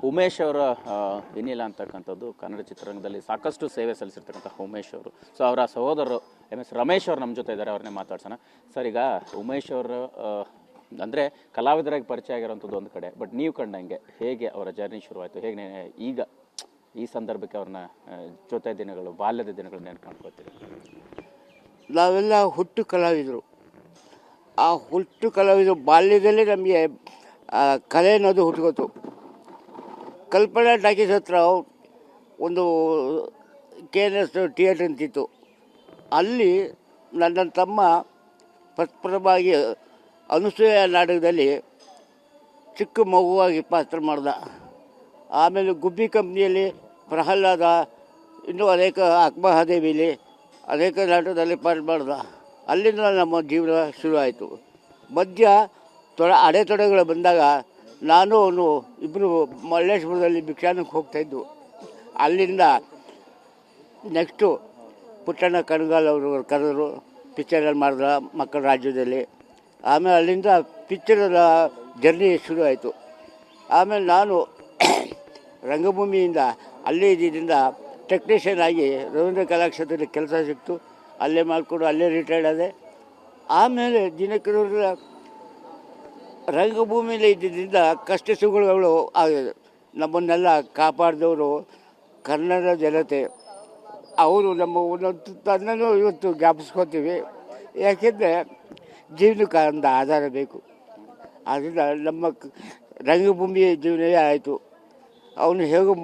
ಉಮೇಶ್ ಅವರ ಏನಿಲ್ಲ ಅಂತಕ್ಕಂಥದ್ದು ಕನ್ನಡ ಚಿತ್ರರಂಗದಲ್ಲಿ ಸಾಕಷ್ಟು ಸೇವೆ ಸಲ್ಲಿಸಿರ್ತಕ್ಕಂಥ ಉಮೇಶ್ ಅವರು. ಸೊ ಅವರ ಸಹೋದರರು MS ರಮೇಶ್ ಅವರು ನಮ್ಮ ಜೊತೆ ಇದ್ದಾರೆ, ಅವ್ರನ್ನೇ ಮಾತಾಡ್ಸೋಣ. ಸರ್, ಈಗ ಉಮೇಶ್ ಅವರು ಅಂದರೆ ಕಲಾವಿದರಾಗಿ ಪರಿಚಯ ಆಗಿರೋಂಥದ್ದು ಒಂದು ಕಡೆ, ಬಟ್ ನೀವು ಕಂಡಂಗೆ ಹೇಗೆ ಅವರ ಜರ್ನಿ ಶುರುವಾಯಿತು, ಹೇಗೆ ಈಗ ಈ ಸಂದರ್ಭಕ್ಕೆ ಅವ್ರನ್ನ ಜೊತೆ ದಿನಗಳು, ಬಾಲ್ಯದ ದಿನಗಳು ನೆನಪು ಮಾಡ್ಕೋತೀರಿ? ನಾವೆಲ್ಲ ಹುಟ್ಟು ಕಲಾವಿದರು. ಆ ಹುಟ್ಟು ಕಲಾವಿದರು ಬಾಲ್ಯದಲ್ಲೇ ನಮಗೆ ಕಲೆ ಅನ್ನೋದು ಹುಟ್ಟುಗೋತು. ಕಲ್ಪನಾ ಟಾಕೀಸ್ ಹತ್ರ ಒಂದು KNS ಥಿಯೇಟ್ರ್ ಅಂತಿತ್ತು. ಅಲ್ಲಿ ನನ್ನ ತಮ್ಮ ಪ್ರಪ್ರಭವಾಗಿ ಅನುಸೂಯ ನಾಟಕದಲ್ಲಿ ಚಿಕ್ಕ ಮಗುವಾಗಿ ಪಾತ್ರ ಮಾಡ್ದ. ಆಮೇಲೆ ಗುಬ್ಬಿ ಕಂಪ್ನಿಯಲ್ಲಿ ಪ್ರಹ್ಲಾದ, ಇನ್ನೂ ಅನೇಕ ಅಕ್ಮಹಾದೇವಿಲಿ ಅನೇಕ ನಾಟಕದಲ್ಲಿ ಪಾತ್ರ ಮಾಡ್ದ. ಅಲ್ಲಿಂದ ನಮ್ಮ ಜೀವನ ಶುರುವಾಯಿತು. ಮಧ್ಯ ಅಡೆತಡೆಗಳು ಬಂದಾಗ ನಾನು ಅವನು ಇಬ್ಬರು ಮಲ್ಲೇಶ್ವರದಲ್ಲಿ ಭಿಕ್ಷಾನಕ್ಕೆ ಹೋಗ್ತಾಯಿದ್ವು. ಅಲ್ಲಿಂದ ನೆಕ್ಸ್ಟು ಪುಟ್ಟಣ್ಣ ಕಣಗಾಲ್ ಅವರು ಕರೆದರು, ಪಿಕ್ಚರಲ್ಲಿ ಮಾಡಿದ್ರ ಮಕ್ಕಳ ರಾಜ್ಯದಲ್ಲಿ. ಆಮೇಲೆ ಅಲ್ಲಿಂದ ಪಿಕ್ಚರದ ಜರ್ನಿ ಶುರುವಾಯಿತು. ಆಮೇಲೆ ನಾನು ರಂಗಭೂಮಿಯಿಂದ ಅಲ್ಲೇ ಇದ್ದಿದ್ದರಿಂದ ಟೆಕ್ನಿಷಿಯನ್ ಆಗಿ ರವೀಂದ್ರ ಕಲಾಕ್ಷೇತ್ರದಲ್ಲಿ ಕೆಲಸ ಸಿಕ್ತು. ಅಲ್ಲೇ ಮಾಡಿಕೊಂಡು ಅಲ್ಲೇ ರಿಟೈರ್ಡ್ ಆದೆ. ಆಮೇಲೆ ದಿನಕ್ಕೆ ರಂಗಭೂಮಿಯಲ್ಲಿ ಇದ್ದಿದ್ದರಿಂದ ಕಷ್ಟ ಸುಖಗಳು ಆಗಿದೆ. ನಮ್ಮನ್ನೆಲ್ಲ ಕಾಪಾಡಿದವರು ಕನ್ನಡ ಜನತೆ. ಅವರು ನಮ್ಮ ಒಂದೊಂದು ತನ್ನೂ ಇವತ್ತು ಜ್ಞಾಪಿಸ್ಕೋತೀವಿ. ಯಾಕೆಂದರೆ ಜೀವನಕ್ಕೆ ಒಂದು ಆಧಾರ ಬೇಕು. ಆದ್ದರಿಂದ ನಮ್ಮ ರಂಗಭೂಮಿಯ ಜೀವನವೇ ಆಯಿತು. ಅವನು ಹೇಗೋ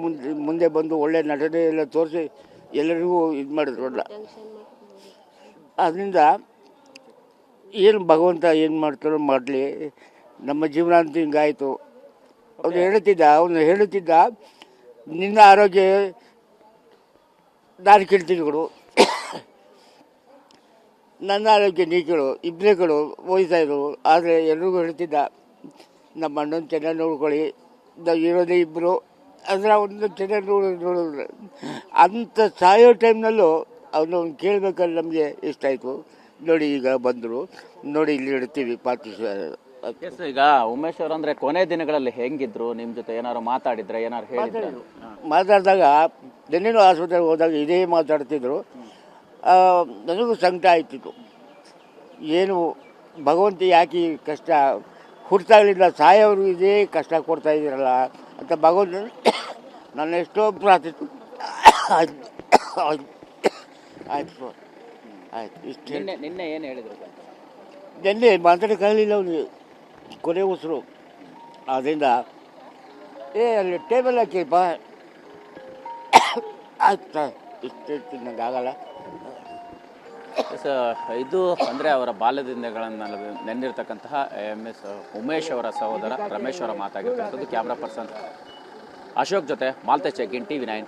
ಮುಂದೆ ಬಂದು ಒಳ್ಳೆ ನಟನೆ ಎಲ್ಲ ತೋರಿಸಿ ಎಲ್ಲರಿಗೂ ಇದು ಮಾಡಿದ್ರಲ್ಲ. ಅದರಿಂದ ಏನು ಭಗವಂತ ಏನು ಮಾಡ್ತಾರೋ ಮಾಡಲಿ, ನಮ್ಮ ಜೀವನ ಅಂತೂ ಹಿಂಗಾಯಿತು. ಅವನು ಹೇಳುತ್ತಿದ್ದ ನಿನ್ನ ಆರೋಗ್ಯ ನಾನು ಕೇಳ್ತೀನಿ ಕೊಡು, ನನ್ನ ಆರೋಗ್ಯ ನೀ ಕೇಳು, ಇಬ್ಬರೇ ಕೇಳು ಹೋಯ್ತಾಯಿದ್ರು. ಆದರೆ ಎಲ್ರಿಗೂ ಹೇಳ್ತಿದ್ದ ನಮ್ಮ ಅಣ್ಣನ ಚೆನ್ನಾಗಿ ನೋಡ್ಕೊಳ್ಳಿ, ನಾವು ಇರೋದೇ ಇಬ್ಬರು, ಅಂದರೆ ಅವನ್ನ ಚೆನ್ನಾಗಿ ನೋಡಿದ್ರೆ ಅಂಥ ಸಾಯೋ ಟೈಮ್ನಲ್ಲೂ ಅವನು ಕೇಳಬೇಕಾದ್ರೆ ನಮಗೆ ಇಷ್ಟ ಆಯಿತು. ನೋಡಿ ಈಗ ಬಂದರು, ನೋಡಿ ಇಲ್ಲಿ ಇಡ್ತೀವಿ ಪಾರ್ಟಿಸಿ. ಈಗ ಉಮೇಶ್ ಅವರು ಅಂದರೆ ಕೊನೆ ದಿನಗಳಲ್ಲಿ ಹೆಂಗಿದ್ರು, ನಿಮ್ಮ ಜೊತೆ ಏನಾದ್ರು ಮಾತಾಡಿದ್ರೆ, ಏನಾರು ಹೇಳಿದ್ರೆ? ಮಾತಾಡಿದಾಗ ನೆನ್ನೆನೂ ಆಸ್ಪತ್ರೆಗೆ ಹೋದಾಗ ಇದೇ ಮಾತಾಡ್ತಿದ್ರು. ನನಗೂ ಸಂಕಟ ಆಯ್ತಿತ್ತು. ಏನು ಭಗವಂತ ಯಾಕೆ ಕಷ್ಟ ಹುಟ್ಟಾಗಲಿಂದ ಸಾಯೋರು ಇದೇ ಕಷ್ಟ ಕೊಡ್ತಾ ಇದ್ದೀರಲ್ಲ ಅಂತ ಭಗವಂತ ನನ್ನ ಎಷ್ಟೋ ಪ್ರಾರ್ಥಿತು. ಆಯ್ತು ಆಯ್ತು ಇಷ್ಟು. ನಿನ್ನೆ ಏನು ಹೇಳಿದ್ರು? ನೆನ್ನೆ ಮಾತಾಡೋಕ್ಕಾಗಲಿಲ್ಲ ಅವನಿಗೆ, ಕೊನೆ ಉಸಿರು. ಆದ್ದರಿಂದ ಅಲ್ಲಿ ಟೇಬಲ್ ಹಾಕಿಪ್ಪ, ಆಯ್ತಾ ಇಷ್ಟು ನನಗಾಗಲ್ಲ. ಇದು ಅಂದರೆ ಅವರ ಬಾಲ್ಯದ ದಿನಗಳನ್ನು ನೆನ್ನಿರ್ತಕ್ಕಂತಹ MS ಉಮೇಶ್ ಅವರ ಸಹೋದರ ರಮೇಶ್ ಅವರ ಮಾತಾಗಿರ್ತಕ್ಕಂಥದ್ದು. ಕ್ಯಾಮ್ರಾ ಪರ್ಸನ್ ಅಶೋಕ್ ಜೊತೆ ಮಾಲ್ತೇಶ್, TV9.